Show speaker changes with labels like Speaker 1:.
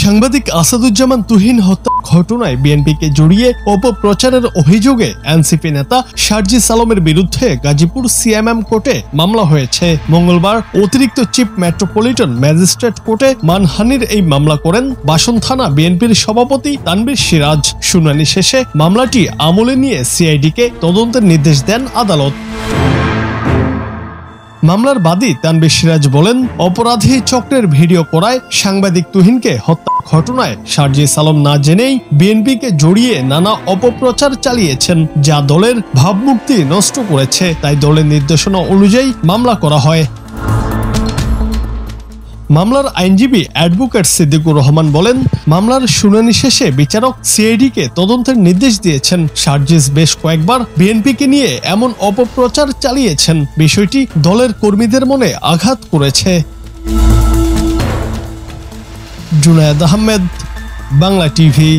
Speaker 1: সাংবাদিক আসাদুজ্জামান তুহিন হত্যা ঘটনায় বিএনপিকে জড়িয়ে অপপ্রচারের অভিযোগে এনসিপি নেতা সার্জিস আলমের বিরুদ্ধে গাজীপুর সিএমএম কোর্টে মামলা হয়েছে। মঙ্গলবার অতিরিক্ত চিফ মেট্রোপলিটন ম্যাজিস্ট্রেট কোর্টে মানহানির এই মামলা করেন বাসন থানা বিএনপির সভাপতি তানভীর সিরাজ। শুনানি শেষে মামলাটি আমলে নিয়ে সিআইডিকে তদন্তের নির্দেশ দেন আদালত। মামলার বাদী তানভীর সিরাজ বলেন, অপরাধী চক্রের ভিডিও করায় সাংবাদিক তুহিনকে হত্যা ঘটনায় সার্জিস আলম না জেনেই বিএনপিকে জড়িয়ে নানা অপপ্রচার চালিয়েছেন, যা দলের ভাবমূর্তি নষ্ট করেছে। তাই দলের নির্দেশনা অনুযায়ী মামলা করা হয়। মামলার আইনজীবী অ্যাডভোকেট সিদ্দিকুর রহমান বলেন, মামলার শুনানি শেষে বিচারক সিআইডিকে তদন্তের নির্দেশ দিয়েছেন। সার্জিস বেশ কয়েকবার বিএনপিকে নিয়ে এমন অপপ্রচার চালিয়েছেন, বিষয়টি দলের কর্মীদের মনে আঘাত করেছে। জুনায়েদ আহমেদ, বাংলা টিভি।